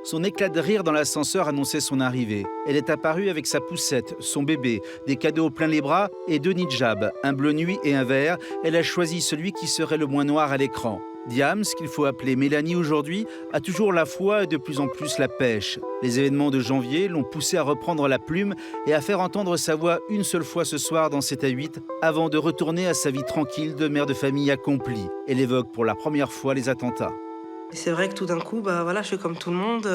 Son éclat de rire dans l'ascenseur annonçait son arrivée. Elle est apparue avec sa poussette, son bébé, des cadeaux plein les bras et 2 hijabs, un bleu nuit et un vert. Elle a choisi celui qui serait le moins noir à l'écran. Diams, qu'il faut appeler Mélanie aujourd'hui, a toujours la foi et de plus en plus la pêche. Les événements de janvier l'ont poussée à reprendre la plume et à faire entendre sa voix une seule fois ce soir dans 7 à 8, avant de retourner à sa vie tranquille de mère de famille accomplie. Elle évoque pour la première fois les attentats. C'est vrai que tout d'un coup, je suis comme tout le monde.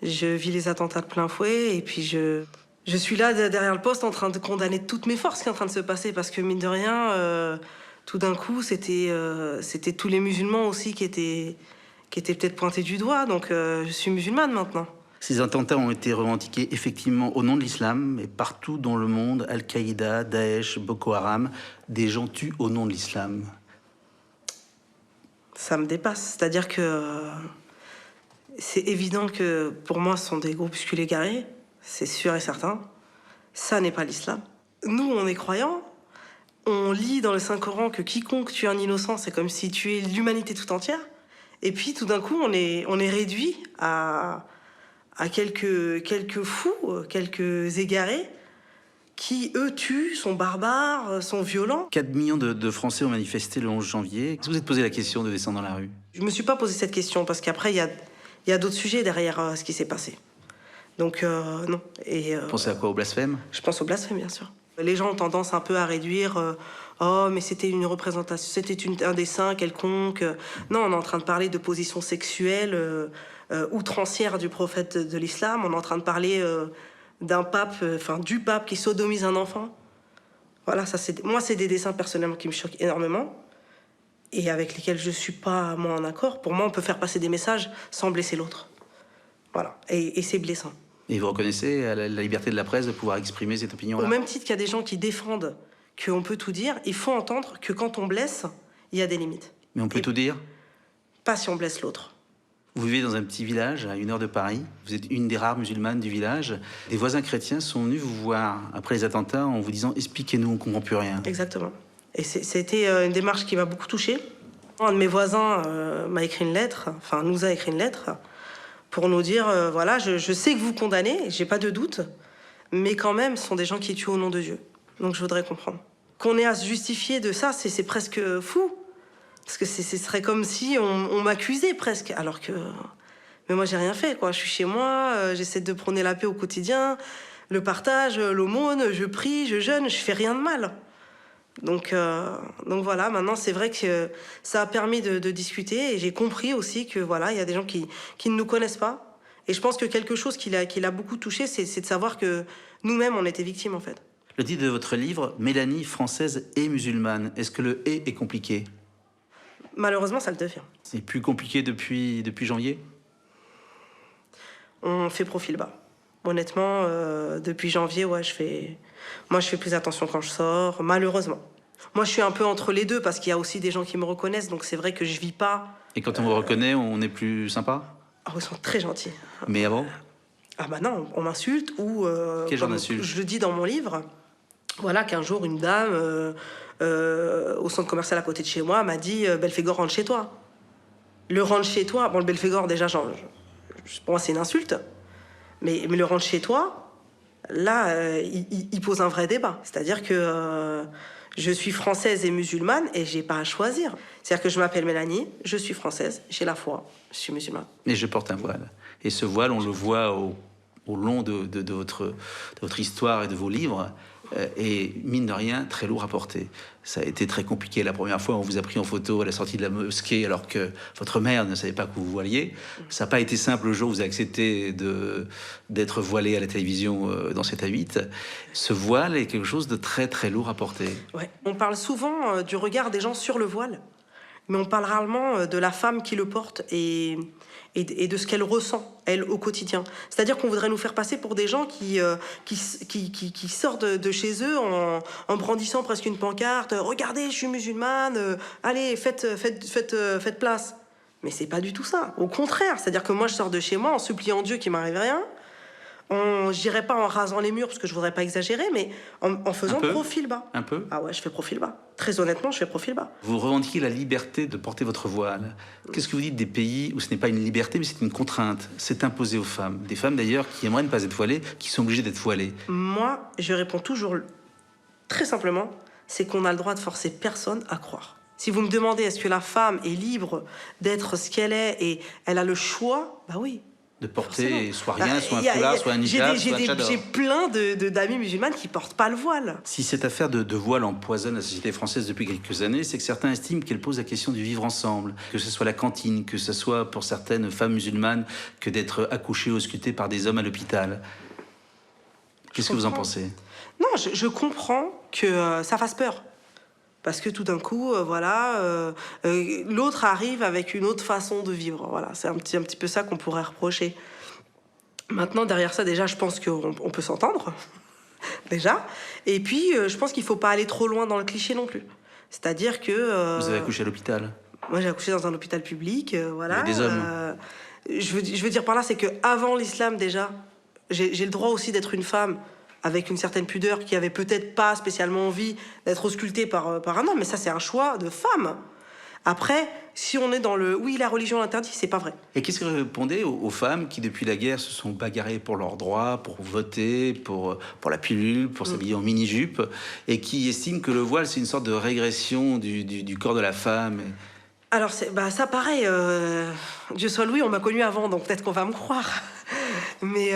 Je vis les attentats de plein fouet et puis je suis là derrière le poste en train de condamner de toutes mes forces ce qui est en train de se passer parce que mine de rien, tout d'un coup, c'était tous les musulmans aussi qui étaient peut-être pointés du doigt. Donc je suis musulmane maintenant. Ces attentats ont été revendiqués effectivement au nom de l'islam, et partout dans le monde, Al-Qaïda, Daesh, Boko Haram, des gens tuent au nom de l'islam. Ça me dépasse. C'est-à-dire que c'est évident que pour moi, ce sont des groupuscules égarés. C'est sûr et certain. Ça n'est pas l'islam. Nous, on est croyants. On lit dans le Saint-Coran que quiconque tue un innocent, c'est comme si tuait l'humanité tout entière. Et puis, tout d'un coup, on est réduit à quelques fous, quelques égarés, qui, eux, tuent, sont barbares, sont violents. 4 millions de Français ont manifesté le 11 janvier. Est-ce que vous vous êtes posé la question de descendre dans la rue? Je me suis pas posé cette question, parce qu'après, il y a d'autres sujets derrière ce qui s'est passé. Donc, non. Vous pensez à quoi? Au blasphème? Je pense au blasphème, bien sûr. Les gens ont tendance un peu à réduire oh, mais c'était une représentation, c'était un dessin quelconque. Non, on est en train de parler de position sexuelle outrancière du prophète de l'islam. On est en train de parler d'un pape, du pape qui sodomise un enfant. Voilà, moi, c'est des dessins personnellement qui me choquent énormément et avec lesquels je suis pas, moi, en accord. Pour moi, on peut faire passer des messages sans blesser l'autre. Voilà, et c'est blessant. Et vous reconnaissez la liberté de la presse de pouvoir exprimer cette opinion-là? Au même titre qu'il y a des gens qui défendent qu'on peut tout dire, il faut entendre que quand on blesse, il y a des limites. Mais on peut tout dire? Pas si on blesse l'autre. Vous vivez dans un petit village à 1 heure de Paris. Vous êtes une des rares musulmanes du village. Des voisins chrétiens sont venus vous voir après les attentats en vous disant « Expliquez-nous, on ne comprend plus rien ». Exactement. Et c'était une démarche qui m'a beaucoup touchée. Un de mes voisins m'a écrit une lettre, nous a écrit une lettre, pour nous dire voilà, je sais que vous condamnez, j'ai pas de doute, mais quand même, ce sont des gens qui tuent au nom de Dieu. Donc je voudrais comprendre. Qu'on ait à se justifier de ça, c'est presque fou. Parce que ce serait comme si on m'accusait presque, alors que... Mais moi, j'ai rien fait, quoi. Je suis chez moi, j'essaie de prôner la paix au quotidien, le partage, l'aumône, je prie, je jeûne, je fais rien de mal. Donc voilà, maintenant, c'est vrai que ça a permis de discuter, et j'ai compris aussi que, voilà, il y a des gens qui ne nous connaissent pas. Et je pense que quelque chose qui l'a beaucoup touché, c'est de savoir que nous-mêmes, on était victimes, en fait. Le titre de votre livre, Mélanie, française et musulmane. Est-ce que le « et » est compliqué? Malheureusement, ça le devient. C'est plus compliqué depuis janvier? On fait profil bas. Honnêtement, depuis janvier, ouais, je fais plus attention quand je sors, malheureusement. Moi, je suis un peu entre les deux, parce qu'il y a aussi des gens qui me reconnaissent, donc c'est vrai que je vis pas... Et quand on vous reconnaît, on est plus sympa? Ah, ils sont très gentils. Mais avant? Ah bah non, on m'insulte, ou... Quel genre d'insulte? Je le dis dans mon livre, voilà, qu'un jour, une dame, au centre commercial à côté de chez moi, m'a dit « Belphégor, rentre chez toi ». Le rentre chez toi, bon, le Belphégor, déjà, pour moi, c'est une insulte. Mais le rentre chez toi, là, il pose un vrai débat. C'est-à-dire que je suis française et musulmane et j'ai pas à choisir. C'est-à-dire que je m'appelle Mélanie, je suis française, j'ai la foi, je suis musulmane. Et je porte un voile. Et ce voile, on le voit au long de votre histoire et de vos livres. Et mine de rien, très lourd à porter. Ça a été très compliqué la première fois. On vous a pris en photo à la sortie de la mosquée alors que votre mère ne savait pas que vous voiliez. Ça n'a pas été simple le jour où vous avez accepté d'être voilé à la télévision dans 7 à 8. Ce voile est quelque chose de très très lourd à porter. Ouais. On parle souvent du regard des gens sur le voile, mais on parle rarement de la femme qui le porte et de ce qu'elle ressent, elle, au quotidien. C'est-à-dire qu'on voudrait nous faire passer pour des gens qui sortent de chez eux en brandissant presque une pancarte. « Regardez, je suis musulmane, allez, faites place ». Mais c'est pas du tout ça. Au contraire, c'est-à-dire que moi, je sors de chez moi en suppliant Dieu qu'il m'arrive rien, Je dirais pas en rasant les murs, parce que je voudrais pas exagérer, mais en faisant profil bas. Un peu. Ah ouais, je fais profil bas. Très honnêtement, je fais profil bas. Vous revendiquez la liberté de porter votre voile. Qu'est-ce que vous dites des pays où ce n'est pas une liberté, mais c'est une contrainte? C'est imposé aux femmes. Des femmes, d'ailleurs, qui aimeraient ne pas être voilées, qui sont obligées d'être voilées. Moi, je réponds toujours très simplement, c'est qu'on a le droit de forcer personne à croire. Si vous me demandez est-ce que la femme est libre d'être ce qu'elle est et elle a le choix, bah oui. De porter Forcément. soit rien, soit un foulard, soit un hijab, soit un tchador. J'ai plein d'amis musulmanes qui portent pas le voile. Si cette affaire de voile empoisonne la société française depuis quelques années, c'est que certains estiment qu'elle pose la question du vivre ensemble, que ce soit la cantine, que ce soit pour certaines femmes musulmanes que d'être accouchées ou auscultées par des hommes à l'hôpital. Qu'est-ce que vous en pensez? Non, je comprends que ça fasse peur. Parce que tout d'un coup, l'autre arrive avec une autre façon de vivre. Voilà, c'est un petit peu ça qu'on pourrait reprocher. Maintenant, derrière ça, déjà, je pense qu'on peut s'entendre. Déjà. Et puis, je pense qu'il ne faut pas aller trop loin dans le cliché non plus. C'est-à-dire que... Vous avez accouché à l'hôpital? Moi, j'ai accouché dans un hôpital public, voilà. Il y a des hommes. Je veux dire par là, c'est qu'avant l'islam, déjà, j'ai le droit aussi d'être une femme avec une certaine pudeur, qui avait peut-être pas spécialement envie d'être auscultée par un homme, mais ça, c'est un choix de femme. Après, si on est dans le « oui, la religion l'interdit », c'est pas vrai. Et qu'est-ce que vous répondez aux femmes qui, depuis la guerre, se sont bagarrées pour leurs droits, pour voter, pour la pilule, pour s'habiller en mini-jupe, et qui estiment que le voile, c'est une sorte de régression du corps de la femme? Alors, ça, pareil, Dieu soit loué, on m'a connue avant, donc peut-être qu'on va me croire. Mais...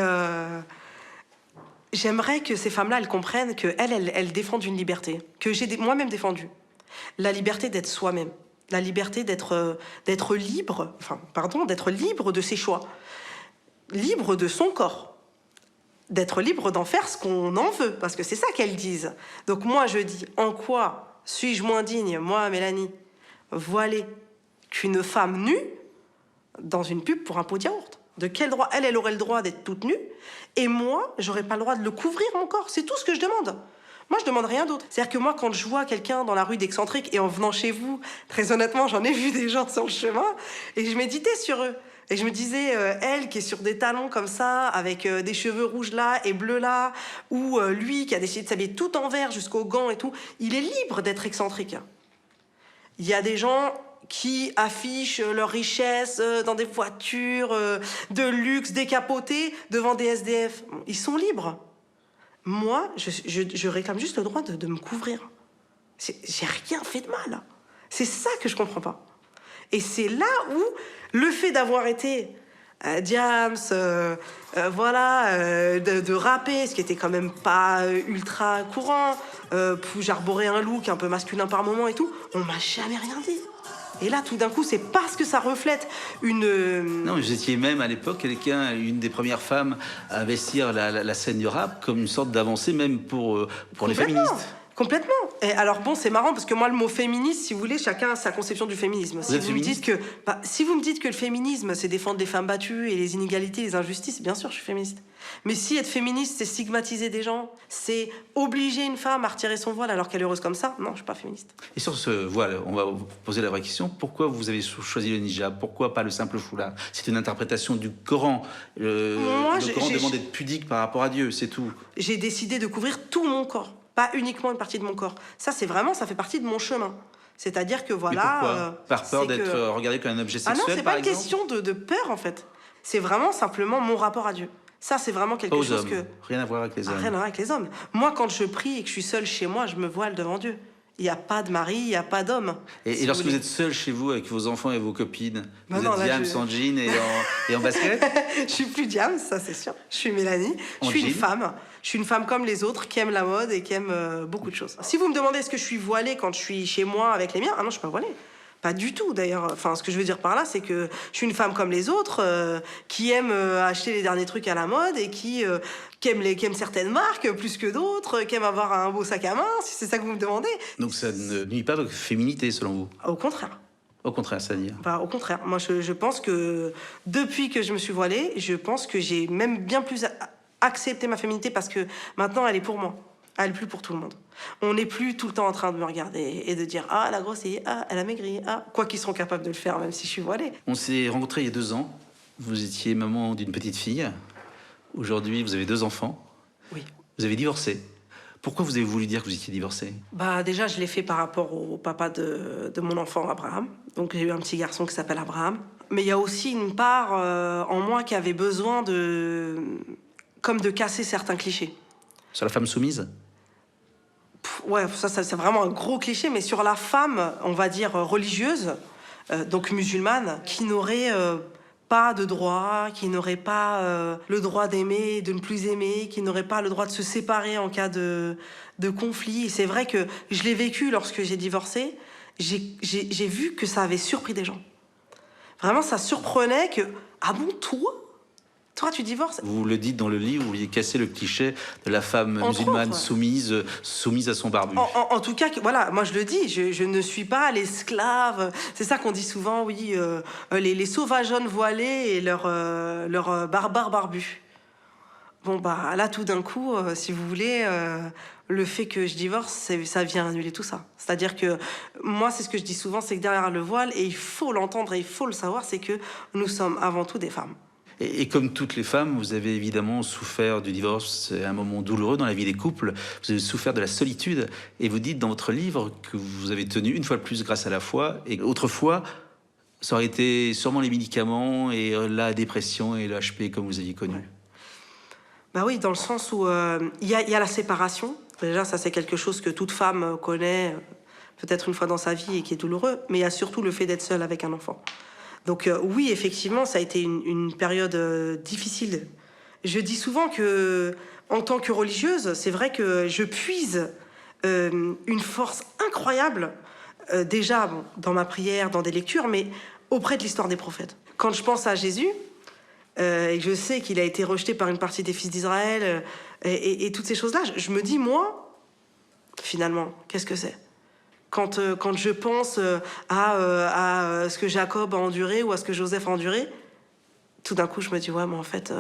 j'aimerais que ces femmes-là, elles comprennent qu'elles défendent une liberté, que j'ai moi-même défendue. La liberté d'être soi-même. La liberté d'être libre, d'être libre de ses choix. Libre de son corps. D'être libre d'en faire ce qu'on en veut, parce que c'est ça qu'elles disent. Donc moi, je dis, en quoi suis-je moins digne, moi, Mélanie, voilée, qu'une femme nue dans une pub pour un pot de yaourt? De quel droit elle aurait le droit d'être toute nue, et moi, j'aurais pas le droit de le couvrir, mon corps. C'est tout ce que je demande. Moi, je demande rien d'autre. C'est-à-dire que moi, quand je vois quelqu'un dans la rue d'excentrique, et en venant chez vous, très honnêtement, j'en ai vu des gens sur le chemin, et je méditais sur eux. Et je me disais, elle qui est sur des talons comme ça, avec des cheveux rouges là et bleus là, ou lui qui a décidé de s'habiller tout en vert jusqu'aux gants et tout, il est libre d'être excentrique. Il y a des gens qui affichent leur richesse dans des voitures de luxe décapotées devant des SDF. Ils sont libres. Moi, je réclame juste le droit de me couvrir. J'ai rien fait de mal. C'est ça que je comprends pas. Et c'est là où le fait d'avoir été Diams, de rapper, ce qui était quand même pas ultra courant, j'arborais un look un peu masculin par moment et tout, on m'a jamais rien dit. Et là, tout d'un coup, c'est parce que ça reflète une... Non, vous étiez même, à l'époque, une des premières femmes à investir la scène du rap comme une sorte d'avancée, même pour les féministes. Complètement. Et alors bon, c'est marrant parce que moi, le mot féministe, si vous voulez, chacun a sa conception du féminisme. Vous êtes féministe ? Si vous me dites que le féminisme, c'est défendre les femmes battues et les inégalités, les injustices, bien sûr, je suis féministe. Mais si être féministe, c'est stigmatiser des gens, c'est obliger une femme à retirer son voile alors qu'elle est heureuse comme ça, non, je suis pas féministe. Et sur ce voile, on va vous poser la vraie question. Pourquoi vous avez choisi le hijab? Pourquoi pas le simple foulard? C'est une interprétation du Coran. Le Coran demande d'être pudique par rapport à Dieu, c'est tout. J'ai décidé de couvrir tout mon corps, pas uniquement une partie de mon corps. Ça, c'est vraiment, ça fait partie de mon chemin. C'est-à-dire que voilà... Mais pourquoi? Par peur d'être regardé comme un objet sexuel, Ah non, c'est pas une question de peur, en fait. C'est vraiment simplement mon rapport à Dieu. Ça, c'est vraiment quelque chose hommes. que... Rien à voir avec les hommes. Rien à voir avec les hommes. Moi, quand je prie et que je suis seule chez moi, je me voile devant Dieu. Il n'y a pas de mari, il n'y a pas d'homme. Et lorsque vous êtes seule chez vous avec vos enfants et vos copines, bah vous êtes Diams en jean et en basket? Je suis plus Diams, ça c'est sûr. Je suis Mélanie. Je suis une femme. Je suis une femme comme les autres qui aime la mode et qui aime beaucoup de choses. Si vous me demandez est-ce que je suis voilée quand je suis chez moi avec les miens, ah non, je suis pas voilée. Pas du tout, d'ailleurs. Enfin, ce que je veux dire par là, c'est que je suis une femme comme les autres, qui aime acheter les derniers trucs à la mode et qui aime certaines marques plus que d'autres, qui aime avoir un beau sac à main, si c'est ça que vous me demandez. Donc ça ne nuit pas à votre féminité, selon vous? Au contraire. Au contraire, c'est-à-dire? Bah, au contraire. Moi, je pense que depuis que je me suis voilée, je pense que j'ai même bien plus accepté ma féminité parce que maintenant, elle est pour moi. Elle n'est plus pour tout le monde. On n'est plus tout le temps en train de me regarder et de dire « Ah, elle a grossi, ah, elle a maigri, ah... » Quoi qu'ils seront capables de le faire, même si je suis voilée. On s'est rencontrés il y a 2 ans. Vous étiez maman d'une petite fille. Aujourd'hui, vous avez 2 enfants. Oui. Vous avez divorcé. Pourquoi vous avez voulu dire que vous étiez divorcé? Bah, déjà, je l'ai fait par rapport au papa de mon enfant, Abraham. Donc, j'ai eu un petit garçon qui s'appelle Abraham. Mais il y a aussi une part en moi qui avait besoin de casser certains clichés. Sur la femme soumise? Ouais, ça c'est vraiment un gros cliché, mais sur la femme, on va dire religieuse, donc musulmane, qui n'aurait pas de droit, qui n'aurait pas le droit d'aimer, de ne plus aimer, qui n'aurait pas le droit de se séparer en cas de conflit. Et c'est vrai que je l'ai vécu lorsque j'ai divorcé. J'ai vu que ça avait surpris des gens. Vraiment, ça surprenait que... Ah bon, toi, tu divorces? Vous le dites dans le livre, vous vouliez casser le cliché de la femme musulmane soumise à son barbu. En tout cas, voilà, moi je le dis, je ne suis pas l'esclave. C'est ça qu'on dit souvent, oui, les sauvageonnes voilées et leurs barbares barbus. Bon, bah là, tout d'un coup, si vous voulez, le fait que je divorce, ça vient annuler tout ça. C'est-à-dire que moi, c'est ce que je dis souvent, c'est que derrière le voile, et il faut l'entendre et il faut le savoir, c'est que nous sommes avant tout des femmes. Et comme toutes les femmes, vous avez évidemment souffert du divorce. C'est un moment douloureux dans la vie des couples. Vous avez souffert de la solitude. Et vous dites dans votre livre que vous avez tenu une fois de plus grâce à la foi. Et autrefois, ça aurait été sûrement les médicaments et la dépression et le HP comme vous aviez connu. Ouais. Bah oui, dans le sens où il y a la séparation. Déjà, ça c'est quelque chose que toute femme connaît peut-être une fois dans sa vie et qui est douloureux. Mais il y a surtout le fait d'être seule avec un enfant. Donc oui, effectivement, ça a été une période difficile. Je dis souvent que, en tant que religieuse, c'est vrai que je puise une force incroyable, déjà bon, dans ma prière, dans des lectures, mais auprès de l'histoire des prophètes. Quand je pense à Jésus, et je sais qu'il a été rejeté par une partie des fils d'Israël, et toutes ces choses-là, je me dis, moi, finalement, qu'est-ce que c'est ? Quand je pense à ce que Jacob a enduré ou à ce que Joseph a enduré, tout d'un coup, je me dis, ouais, mais en fait,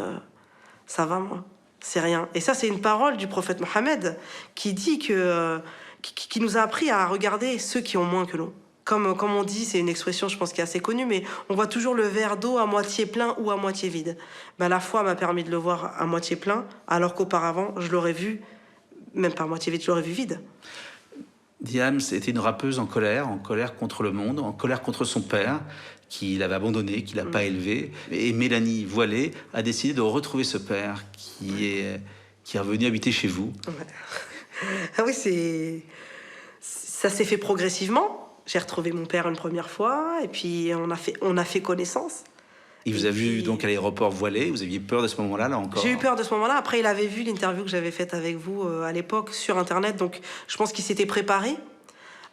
ça va, moi. C'est rien. Et ça, c'est une parole du prophète Mohammed qui dit qui nous a appris à regarder ceux qui ont moins que nous. Comme on dit, c'est une expression, je pense, qui est assez connue, mais on voit toujours le verre d'eau à moitié plein ou à moitié vide. Ben, la foi m'a permis de le voir à moitié plein, alors qu'auparavant, je l'aurais vu, même pas à moitié vide, je l'aurais vu vide. Diams était une rappeuse en colère contre le monde, en colère contre son père, qui l'avait abandonné, qui l'a pas élevé. Et Mélanie Voilée a décidé de retrouver ce père qui est revenu habiter chez vous. Ouais. Ah oui, ça s'est fait progressivement. J'ai retrouvé mon père une première fois, et puis on a fait connaissance. Il vous a vu donc à l'aéroport Voilée. Vous aviez peur de ce moment-là, là encore? J'ai eu peur de ce moment-là. Après, il avait vu l'interview que j'avais faite avec vous à l'époque sur Internet. Donc, je pense qu'il s'était préparé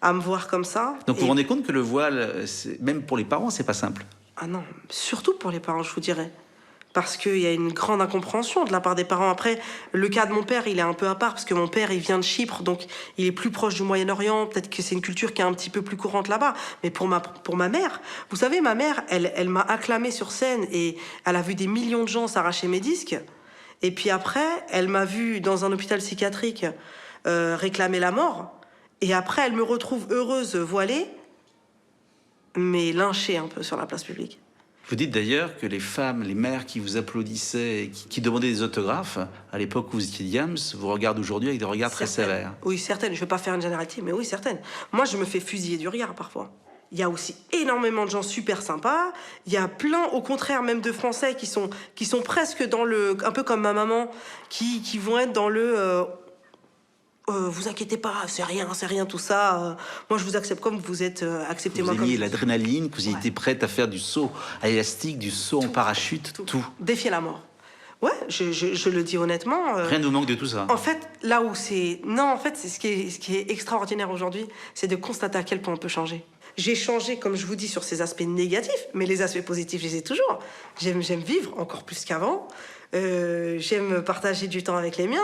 à me voir comme ça. Donc, vous vous rendez compte que le voile, même pour les parents, c'est pas simple? Ah non, surtout pour les parents, je vous dirais. Parce qu'il y a une grande incompréhension de la part des parents. Après, le cas de mon père, il est un peu à part, parce que mon père, il vient de Chypre, donc il est plus proche du Moyen-Orient. Peut-être que c'est une culture qui est un petit peu plus courante là-bas. Mais pour ma mère, vous savez, ma mère, elle m'a acclamée sur scène et elle a vu des millions de gens s'arracher mes disques. Et puis après, elle m'a vu dans un hôpital psychiatrique réclamer la mort. Et après, elle me retrouve heureuse, voilée, mais lynchée un peu sur la place publique. Vous dites d'ailleurs que les femmes, les mères qui vous applaudissaient, qui demandaient des autographes, à l'époque où vous étiez Diams, vous regardent aujourd'hui avec des regards très sévères. Oui, certaines. Je ne vais pas faire une généralité, mais oui, certaines. Moi, je me fais fusiller du regard parfois. Il y a aussi énormément de gens super sympas. Il y a plein, au contraire, même de Français qui sont presque dans le... Un peu comme ma maman, qui vont être dans le... vous inquiétez pas, c'est rien tout ça. Moi, je vous accepte comme vous êtes. Acceptez-moi comme... Vous aimiez l'adrénaline, que vous étiez prête à faire du saut à l'élastique, du saut en parachute, tout. Défier la mort. Ouais, je le dis honnêtement. Rien ne vous manque de tout ça. En fait, là où c'est... Non, en fait, c'est ce qui est extraordinaire aujourd'hui, c'est de constater à quel point on peut changer. J'ai changé, comme je vous dis, sur ces aspects négatifs, mais les aspects positifs, je les ai toujours. J'aime vivre encore plus qu'avant. J'aime partager du temps avec les miens.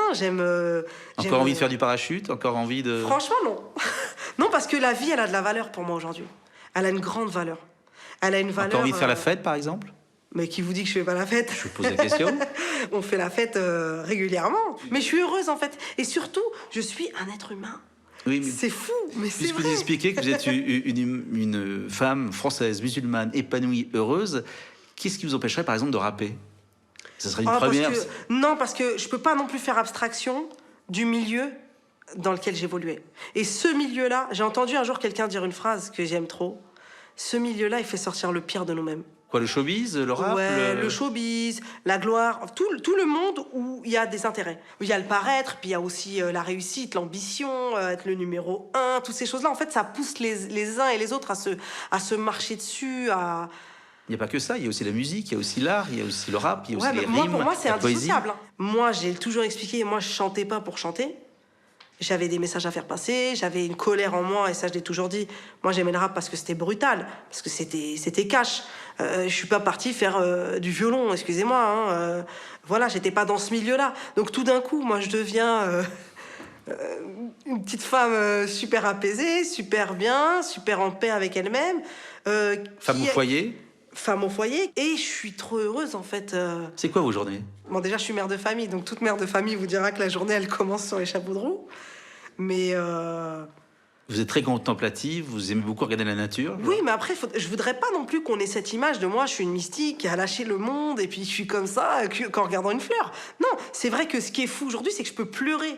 Encore envie de faire du parachute? Encore envie de... Franchement, non. Non, parce que la vie, elle a de la valeur pour moi aujourd'hui. Elle a une grande valeur. Elle a une valeur... Encore envie de faire la fête, par exemple? Mais qui vous dit que je fais pas la fête? Je vous pose la question. On fait la fête régulièrement. Mais je suis heureuse, en fait. Et surtout, je suis un être humain. Oui, mais c'est fou, mais c'est puisque vrai. vous expliquez que vous êtes une femme française, musulmane, épanouie, heureuse, qu'est-ce qui vous empêcherait, par exemple, de rapper? Ce serait une Ah, première. non, parce que je peux pas non plus faire abstraction du milieu dans lequel j'évoluais. Et ce milieu-là, j'ai entendu un jour quelqu'un dire une phrase que j'aime trop. Ce milieu-là, il fait sortir le pire de nous-mêmes. Quoi, le showbiz, le rap Ouais, le showbiz, la gloire, tout le monde où il y a des intérêts. Où il y a le paraître, puis il y a aussi la réussite, l'ambition, être le numéro 1, toutes ces choses-là. En fait, ça pousse les uns et les autres à se marcher dessus, à... Il n'y a pas que ça, il y a aussi la musique, il y a aussi l'art, il y a aussi le rap, il y a aussi les rimes, pour moi, c'est la poésie. indissociable. Moi, j'ai toujours expliqué, moi, je chantais pas pour chanter. J'avais des messages à faire passer, j'avais une colère en moi, et ça, je l'ai toujours dit. Moi, j'aimais le rap parce que c'était brutal, parce que c'était cash. Je suis pas partie faire du violon, excusez-moi. Hein, voilà, j'étais pas dans ce milieu-là. Donc, tout d'un coup, moi, je deviens une petite femme super apaisée, super bien, super en paix avec elle-même. Femme au foyer. Femme au foyer, et je suis trop heureuse, en fait. C'est quoi vos journées? Bon, déjà, je suis mère de famille, donc toute mère de famille vous dira que la journée, elle commence sur les chapeaux de roue. Mais... Vous êtes très contemplative, vous aimez beaucoup regarder la nature. Oui, mais après, je voudrais pas non plus qu'on ait cette image de moi, je suis une mystique qui a lâché le monde, et puis je suis comme ça, qu'en regardant une fleur. Non, c'est vrai que ce qui est fou aujourd'hui, c'est que je peux pleurer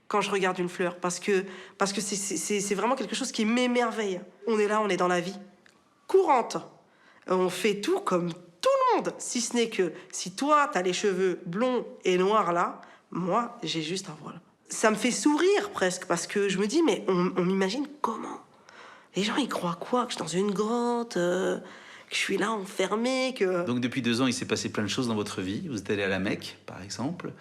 quand je regarde une fleur, parce que c'est vraiment quelque chose qui m'émerveille. On est là, on est dans la vie courante. On fait tout comme tout le monde, si ce n'est que si toi, t'as les cheveux blonds et noirs là, moi, j'ai juste un voile. Ça me fait sourire presque, parce que je me dis, mais on m'imagine comment? Les gens, ils croient quoi? Que je suis dans une grotte, que je suis là enfermée, que... Donc depuis 2 ans, il s'est passé plein de choses dans votre vie. Vous êtes allé à la Mecque, par exemple.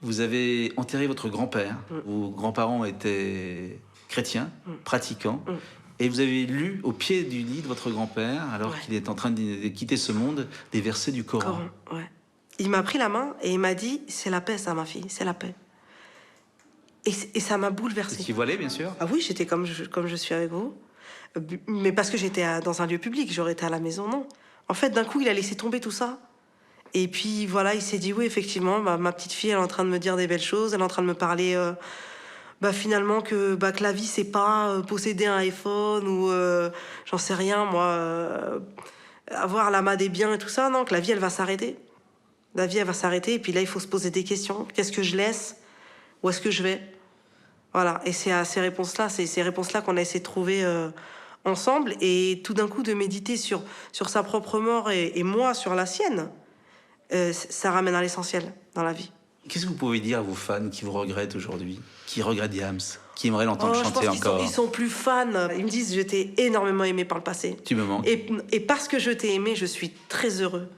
Vous avez enterré votre grand-père. Vos grands-parents étaient chrétiens, pratiquants. Et vous avez lu au pied du lit de votre grand-père, alors qu'il est en train de quitter ce monde, des versets du Coran. Ouais. Il m'a pris la main et il m'a dit, c'est la paix, ça, ma fille, c'est la paix. Et ça m'a bouleversée. Vous étiez voilée, bien sûr. Ah oui, j'étais comme je suis avec vous. Mais parce que j'étais dans un lieu public, j'aurais été à la maison, non. En fait, d'un coup, il a laissé tomber tout ça. Et puis, voilà, il s'est dit, oui, effectivement, ma petite fille, elle est en train de me dire des belles choses, elle est en train de me parler... finalement que la vie c'est pas posséder un iPhone ou j'en sais rien moi, avoir l'amas des biens et tout ça, non, que la vie elle va s'arrêter. La vie elle va s'arrêter et puis là il faut se poser des questions. Qu'est-ce que je laisse? Où est-ce que je vais? Voilà, et c'est à ces réponses-là qu'on a essayé de trouver ensemble, et tout d'un coup de méditer sur sa propre mort et moi sur la sienne, ça ramène à l'essentiel dans la vie. Qu'est-ce que vous pouvez dire à vos fans qui vous regrettent aujourd'hui, qui regrettent Diams, qui aimeraient l'entendre chanter encore? Ils sont plus fans. Ils me disent, je t'ai énormément aimé par le passé. Tu me manques. Et parce que je t'ai aimé, je suis très heureux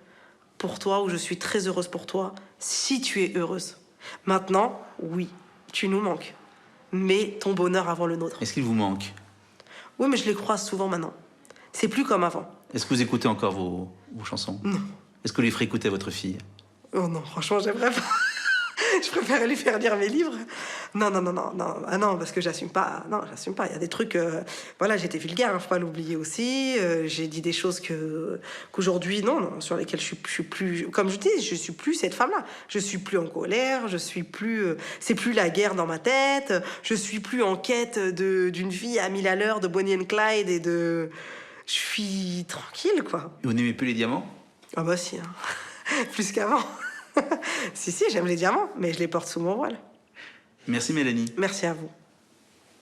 pour toi, ou je suis très heureuse pour toi, si tu es heureuse. Maintenant, oui, tu nous manques. Mais ton bonheur avant le nôtre. Est-ce qu'il vous manque? Oui, mais je les croise souvent maintenant. C'est plus comme avant. Est-ce que vous écoutez encore vos chansons? Non. Est-ce que vous les ferez écouter à votre fille? Oh non, franchement, j'aimerais pas. Je préférais lui faire lire mes livres. Non. Ah non, parce que j'assume pas. Non, j'assume pas. Il y a des trucs... voilà, j'étais vulgaire, hein, faut pas l'oublier aussi. J'ai dit des choses qu'aujourd'hui, non, sur lesquelles je suis plus... Comme je dis, je suis plus cette femme-là. Je suis plus en colère, je suis plus... c'est plus la guerre dans ma tête. Je suis plus en quête d'une vie à 1000 à l'heure, de Bonnie and Clyde et de... Je suis tranquille, quoi. Et vous n'aimez plus les diamants? Ah bah si, hein. Plus qu'avant. Si, j'aime les diamants, mais je les porte sous mon voile. Merci Mélanie. Merci à vous.